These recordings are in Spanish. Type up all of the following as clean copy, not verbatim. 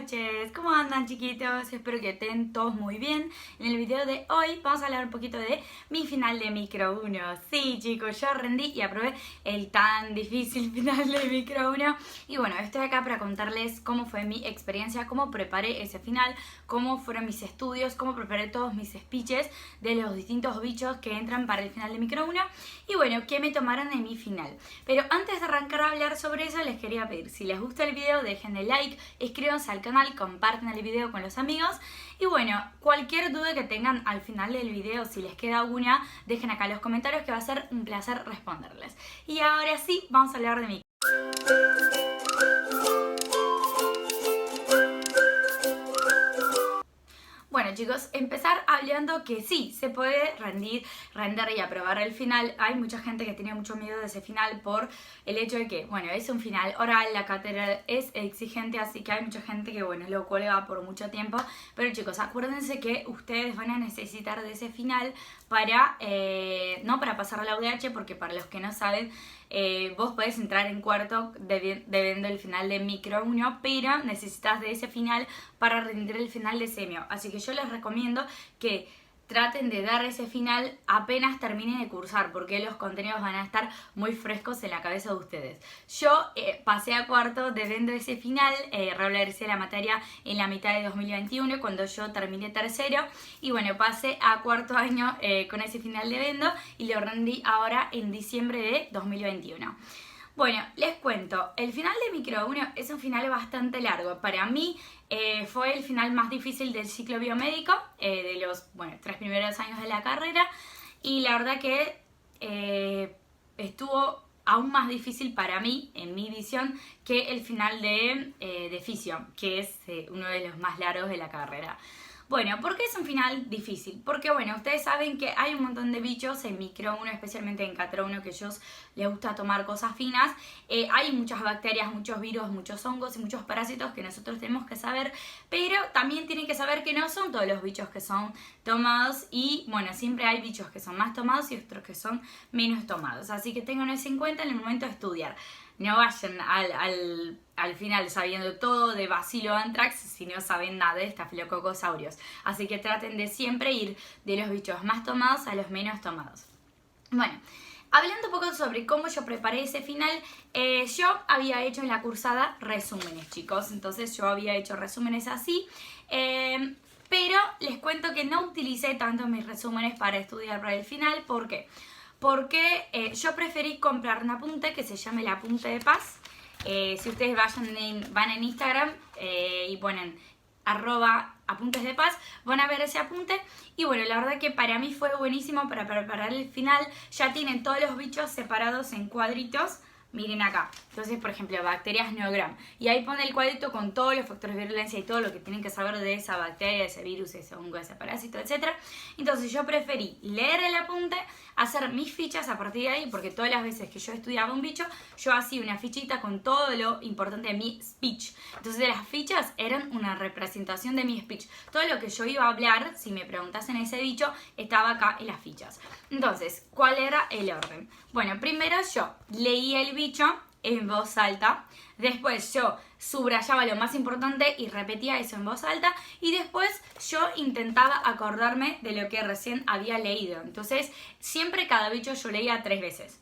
noches, ¿cómo andan chiquitos? Espero que estén todos muy bien. En el video de hoy vamos a hablar un poquito de mi final de micro 1. Sí chicos, yo rendí y aprobé el tan difícil final de micro 1. Y bueno, estoy acá para contarles cómo fue mi experiencia, cómo preparé ese final, cómo fueron mis estudios, cómo preparé todos mis speeches de los distintos bichos que entran para el final de micro 1. Y bueno, qué me tomaron en mi final. Pero antes de arrancar a hablar sobre eso, les quería pedir, si les gusta el video, dejen el like, inscríbanse al canal, compartan el video con los amigos. Y bueno, cualquier duda que tengan al final del video, si les queda alguna, dejen acá en los comentarios que va a ser un placer responderles. Y ahora sí, vamos a hablar de mi... Bueno chicos, empezar hablando que sí, se puede render y aprobar el final. Hay mucha gente que tiene mucho miedo de ese final por el hecho de que, bueno, es un final oral, la cátedra es exigente, así que hay mucha gente que, bueno, lo cuelga por mucho tiempo. Pero chicos, acuérdense que ustedes van a necesitar de ese final para, no para pasar la UDH, porque para los que no saben, vos podés entrar en cuarto debiendo el final de micro 1, pero necesitas de ese final para rendir el final de semio. Así que yo les recomiendo que traten de dar ese final apenas terminen de cursar, porque los contenidos van a estar muy frescos en la cabeza de ustedes. Yo pasé a cuarto debiendo ese final, regularizé la materia en la mitad de 2021 cuando yo terminé tercero, y bueno, pasé a cuarto año con ese final debiendo y lo rendí ahora en diciembre de 2021. Bueno, les cuento, el final de micro 1 es un final bastante largo. Para mí fue el final más difícil del ciclo biomédico, de los 3 primeros años de la carrera, y la verdad que estuvo aún más difícil para mí, en mi visión, que el final de fisio, que es uno de los más largos de la carrera. Bueno, ¿por qué es un final difícil? Porque, bueno, ustedes saben que hay un montón de bichos en micro 1, especialmente en catro 1, que a ellos les gusta tomar cosas finas. Hay muchas bacterias, muchos virus, muchos hongos y muchos parásitos que nosotros tenemos que saber, pero también tienen que saber que no son todos los bichos que son tomados y, bueno, siempre hay bichos que son más tomados y otros que son menos tomados. Así que tengan eso en cuenta en el momento de estudiar. No vayan al final sabiendo todo de Bacilo anthrax si no saben nada de estafilococosaurios. Así que traten de siempre ir de los bichos más tomados a los menos tomados. Bueno, hablando un poco sobre cómo yo preparé ese final, yo había hecho en la cursada resúmenes, chicos. Entonces yo había hecho resúmenes así, pero les cuento que no utilicé tanto mis resúmenes para estudiar para el final. ¿Por qué? Porque yo preferí comprar un apunte que se llame el apunte de paz. Si ustedes van en Instagram y ponen @apuntes de paz, van a ver ese apunte. Y bueno, la verdad que para mí fue buenísimo para preparar el final. Ya tienen todos los bichos separados en cuadritos. Miren acá. Entonces, por ejemplo, bacterias Neogram. Y ahí pone el cuadrito con todos los factores de virulencia y todo lo que tienen que saber de esa bacteria, ese virus, ese hongo, ese parásito, etc. Entonces yo preferí leer el apunte, hacer mis fichas a partir de ahí, porque todas las veces que yo estudiaba un bicho, yo hacía una fichita con todo lo importante de mi speech. Entonces las fichas eran una representación de mi speech. Todo lo que yo iba a hablar, si me preguntasen ese bicho, estaba acá en las fichas. Entonces, ¿cuál era el orden? Bueno, primero yo leía el bicho en voz alta, después yo subrayaba lo más importante y repetía eso en voz alta, y después yo intentaba acordarme de lo que recién había leído. Entonces siempre cada bicho yo leía 3 veces.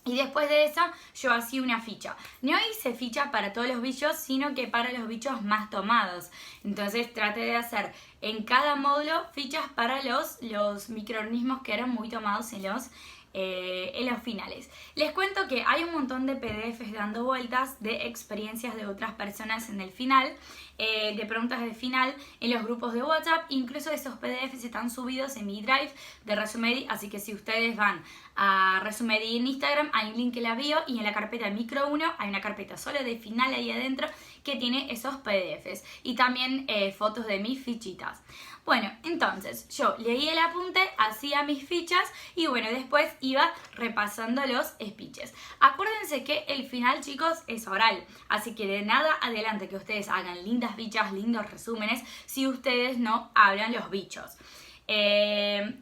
Y después de eso yo hacía una ficha. No hice ficha para todos los bichos, sino que para los bichos más tomados. Entonces traté de hacer en cada módulo fichas para los microorganismos que eran muy tomados en los finales. Les cuento que hay un montón de PDFs dando vueltas de experiencias de otras personas en el final, de preguntas de final en los grupos de WhatsApp. Incluso esos PDFs están subidos en mi Drive de Resumedi, así que si ustedes van a Resumedi en Instagram, hay un link en la bio, y en la carpeta micro 1 hay una carpeta solo de final ahí adentro que tiene esos PDFs y también fotos de mis fichitas. Bueno, entonces yo leí el apunte, hacía mis fichas y bueno, después iba repasando los speeches. Acuérdense que el final, chicos, es oral, así que de nada adelante que ustedes hagan lindas fichas, lindos resúmenes, si ustedes no hablan los bichos.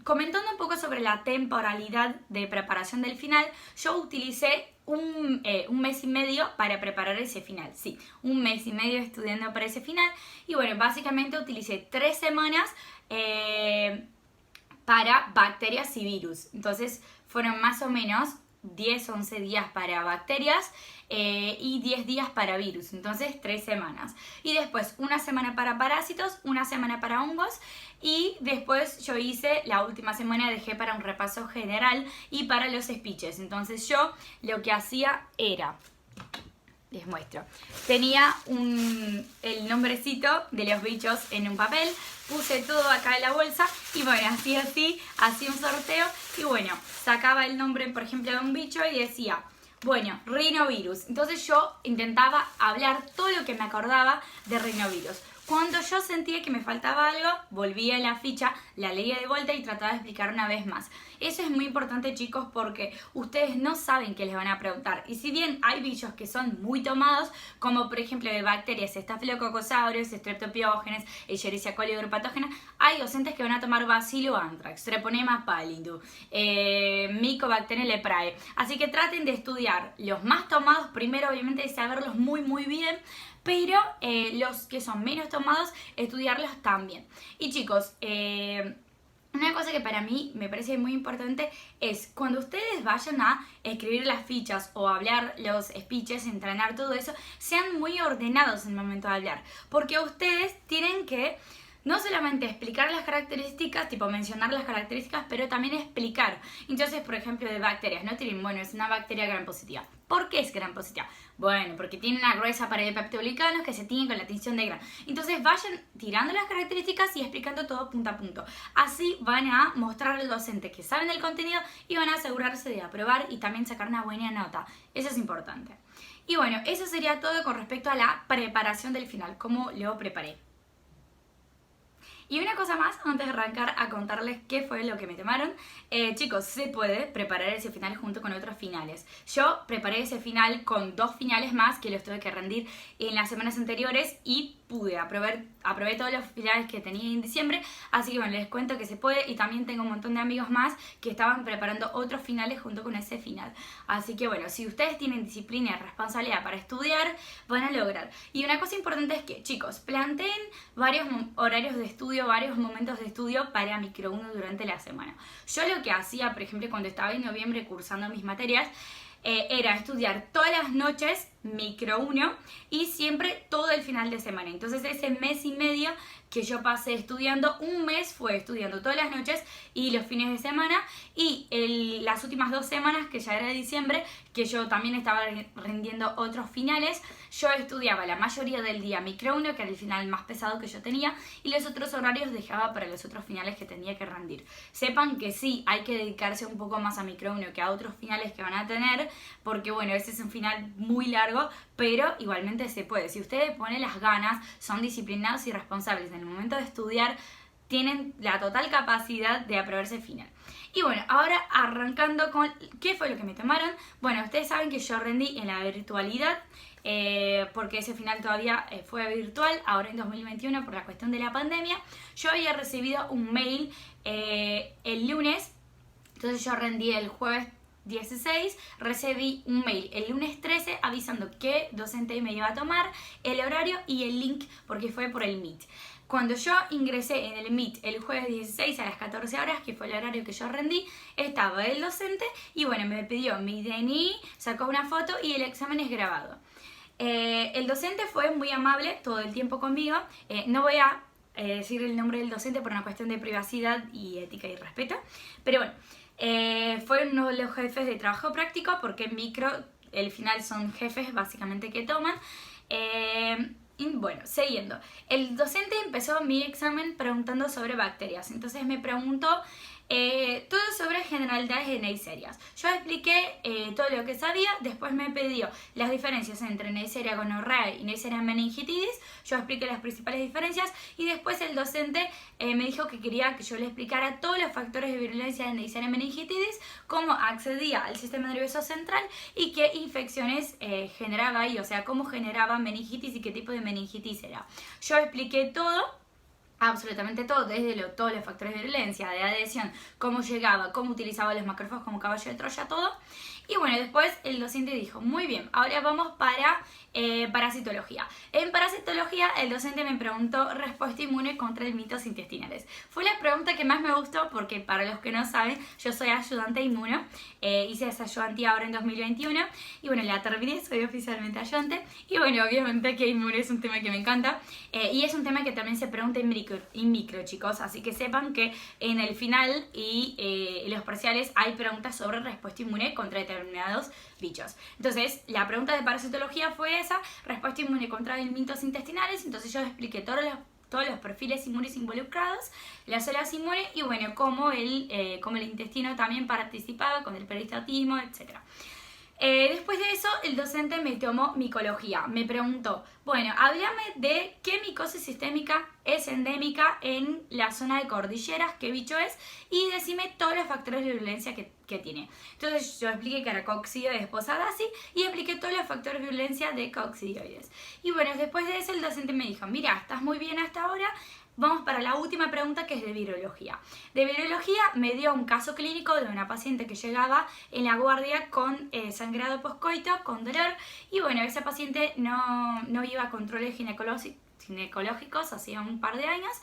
Comentando un poco sobre la temporalidad de preparación del final, yo utilicé un mes y medio para preparar ese final, sí, un mes y medio estudiando para ese final. Y bueno, básicamente utilicé 3 semanas para bacterias y virus. Entonces fueron más o menos 10, 11 días para bacterias y 10 días para virus, entonces 3 semanas. Y después una semana para parásitos, una semana para hongos y después yo hice la última semana, dejé para un repaso general y para los speeches. Entonces yo lo que hacía era, les muestro, tenía el nombrecito de los bichos en un papel, puse todo acá en la bolsa y bueno, hacía un sorteo y bueno, sacaba el nombre, por ejemplo, de un bicho y decía, bueno, rinovirus. Entonces yo intentaba hablar todo lo que me acordaba de rinovirus. Cuando yo sentía que me faltaba algo, volvía a la ficha, la leía de vuelta y trataba de explicar una vez más. Eso es muy importante, chicos, porque ustedes no saben qué les van a preguntar. Y si bien hay bichos que son muy tomados, como por ejemplo de bacterias, Staphylococcus aureus, Streptopiógenes, Escherichia coli patógena, hay docentes que van a tomar Bacillus anthrax, Treponema pallidum, Mycobacterium leprae. Así que traten de estudiar los más tomados primero, obviamente, de saberlos muy bien, pero los que son menos tomados, estudiarlos también. Y chicos, una cosa que para mí me parece muy importante es cuando ustedes vayan a escribir las fichas o hablar los speeches, entrenar todo eso, sean muy ordenados en el momento de hablar, porque ustedes tienen que no solamente explicar las características, tipo mencionar las características, pero también explicar. Entonces, por ejemplo, de bacterias, no tienen, bueno, es una bacteria gram positiva. ¿Por qué es gram positiva? Bueno, porque tiene una gruesa pared de peptidoglicanos que se tiñen con la tinción de gram. Entonces vayan tirando las características y explicando todo punto a punto. Así van a mostrar al docente que saben del contenido y van a asegurarse de aprobar y también sacar una buena nota. Eso es importante. Y bueno, eso sería todo con respecto a la preparación del final, cómo lo preparé. Y una cosa más, antes de arrancar a contarles qué fue lo que me tomaron. Chicos, se puede preparar ese final junto con otros finales. Yo preparé ese final con 2 finales más que los tuve que rendir en las semanas anteriores y aprobé todos los finales que tenía en diciembre. Así que bueno, les cuento que se puede y también tengo un montón de amigos más que estaban preparando otros finales junto con ese final. Así que bueno, si ustedes tienen disciplina y responsabilidad para estudiar, van a lograr. Y una cosa importante es que, chicos, planteen varios horarios de estudio, varios momentos de estudio para micro 1 durante la semana. Yo lo que hacía, por ejemplo, cuando estaba en noviembre cursando mis materias, era estudiar todas las noches micro 1 y siempre todo el final de semana. Entonces ese mes y medio que yo pasé estudiando, un mes fue estudiando todas las noches y los fines de semana, y las últimas 2 semanas, que ya era de diciembre, que yo también estaba rindiendo otros finales, yo estudiaba la mayoría del día micro 1, que era el final más pesado que yo tenía, y los otros horarios dejaba para los otros finales que tenía que rendir. Sepan que sí, hay que dedicarse un poco más a micro 1 que a otros finales que van a tener, porque bueno, ese es un final muy largo, pero igualmente se puede. Si ustedes ponen las ganas, son disciplinados y responsables en el momento de estudiar, tienen la total capacidad de aprobar ese final. Y bueno, ahora arrancando con qué fue lo que me tomaron. Bueno, ustedes saben que yo rendí en la virtualidad, porque ese final todavía fue virtual, ahora en 2021 por la cuestión de la pandemia. Yo había recibido un mail el lunes, entonces yo rendí el jueves 16, recibí un mail el lunes 13 avisando qué docente me iba a tomar, el horario y el link, porque fue por el Meet. Cuando yo ingresé en el Meet el jueves 16 a las 14 horas, que fue el horario que yo rendí, estaba el docente y bueno, me pidió mi DNI, sacó una foto y el examen es grabado. El docente fue muy amable todo el tiempo conmigo. No voy a decir el nombre del docente por una cuestión de privacidad y ética y respeto, pero bueno, fue uno de los jefes de trabajo práctico, porque en micro el final son jefes básicamente que toman. Y bueno, siguiendo, el docente empezó mi examen preguntando sobre bacterias. Entonces me preguntó todo sobre generalidades de Neisseria. Yo expliqué todo lo que sabía. Después me pidió las diferencias entre Neisseria gonorrhoeae y Neisseria meningitidis. Yo expliqué las principales diferencias y después el docente me dijo que quería que yo le explicara todos los factores de virulencia de Neisseria meningitidis, cómo accedía al sistema nervioso central y qué infecciones generaba ahí, o sea, cómo generaba meningitis y qué tipo de meningitis era. Yo expliqué todo. absolutamente todo, desde todos los factores de violencia, de adhesión, cómo llegaba, cómo utilizaba los macrófagos como caballo de Troya, todo. Y bueno, después el docente dijo, muy bien, ahora vamos para parasitología. En parasitología el docente me preguntó respuesta inmune contra el mitos intestinales. Fue la pregunta que más me gustó porque, para los que no saben, yo soy ayudante inmuno, hice esa ayudantía ahora en 2021 y bueno, la terminé, soy oficialmente ayudante y bueno, obviamente que inmune es un tema que me encanta y es un tema que también se pregunta en micro, chicos, así que sepan que en el final y los parciales hay preguntas sobre respuesta inmune contra determinados bichos. Entonces, la pregunta de parasitología fue esa, respuesta inmune contra mitos intestinales, entonces yo expliqué todos los perfiles inmunes involucrados, las células inmunes y bueno, cómo el intestino también participaba con el peristatismo, etc. Después de eso, el docente me tomó micología. Me preguntó, bueno, háblame de qué micosis sistémica es endémica en la zona de cordilleras, qué bicho es, y decime todos los factores de virulencia que tiene. Entonces yo expliqué que era coccidioides posadacea y expliqué todos los factores de virulencia de coccidioides. Y bueno, después de eso el docente me dijo, mira, estás muy bien hasta ahora, vamos para la última pregunta, que es de virología. De virología me dio un caso clínico de una paciente que llegaba en la guardia con sangrado poscoito, con dolor, y bueno, esa paciente no iba a controles ginecológicos hacía un par de años.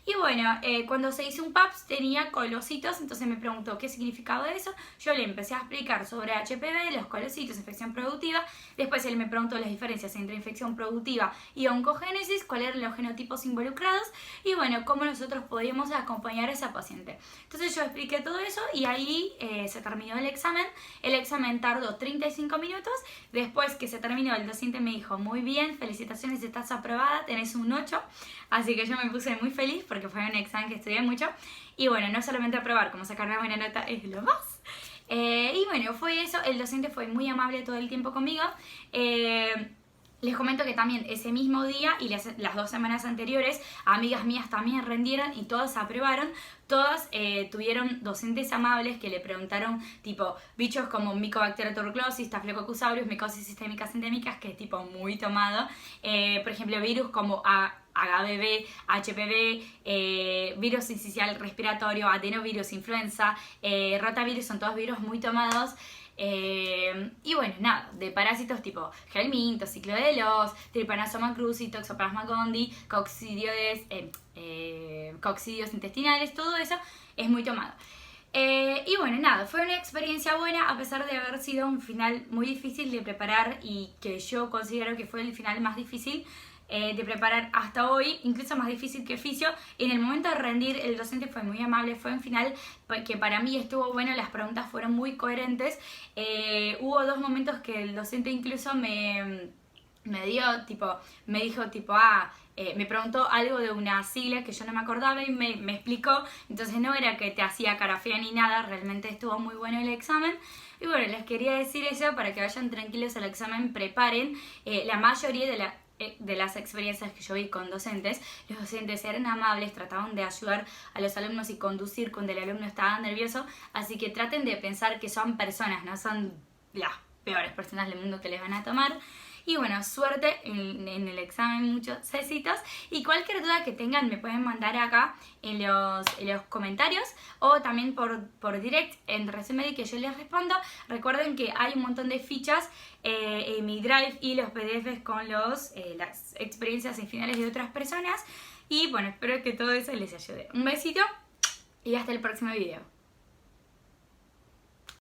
Y bueno, cuando se hizo un PAPS tenía colocitos, entonces me preguntó qué significaba eso. Yo le empecé a explicar sobre HPV, los colocitos, infección productiva. Después él me preguntó las diferencias entre infección productiva y oncogénesis, cuáles eran los genotipos involucrados y bueno, cómo nosotros podíamos acompañar a esa paciente. Entonces yo expliqué todo eso y ahí se terminó el examen. El examen tardó 35 minutos. Después que se terminó, el docente me dijo, muy bien, felicitaciones, estás aprobada, tenés un 8. Así que yo me puse muy feliz porque fue un examen que estudié mucho. Y bueno, no solamente aprobar, como sacar una buena nota es lo más. Y bueno, fue eso. El docente fue muy amable todo el tiempo conmigo. Les comento que también ese mismo día y las 2 semanas anteriores, amigas mías también rendieron y todas aprobaron. Todas tuvieron docentes amables que le preguntaron tipo bichos como Mycobacterium tuberculosis, Staphylococcus aureus, micosis sistémicas endémicas, que es tipo muy tomado. Por ejemplo, virus como HBV, HPV, virus sincicial respiratorio, adenovirus, influenza, rotavirus, son todos virus muy tomados. Y bueno, nada, de parásitos tipo Helminth, Ciclodelos, Trypanosoma cruzi, Toxoplasma gondii, coccidios intestinales, todo eso es muy tomado. Y bueno, nada, fue una experiencia buena a pesar de haber sido un final muy difícil de preparar y que yo considero que fue el final más difícil de preparar hasta hoy, incluso más difícil que fisio. En el momento de rendir el docente fue muy amable, fue un final que para mí estuvo bueno, las preguntas fueron muy coherentes. Hubo 2 momentos que el docente incluso me dijo me preguntó algo de una sigla que yo no me acordaba y me explicó, entonces no era que te hacía cara fea ni nada, realmente estuvo muy bueno el examen. Y bueno, les quería decir eso para que vayan tranquilos al examen, preparen. La mayoría de las experiencias que yo vi con docentes, los docentes eran amables, trataban de ayudar a los alumnos y conducir cuando el alumno estaba nervioso, así que traten de pensar que son personas, no son las peores personas del mundo que les van a tomar. Y bueno, suerte en el examen, muchos éxitos. Y cualquier duda que tengan me pueden mandar acá en los comentarios o también por direct en Resume que yo les respondo. Recuerden que hay un montón de fichas en mi Drive y los PDFs con las experiencias y finales de otras personas. Y bueno, espero que todo eso les ayude. Un besito y hasta el próximo video.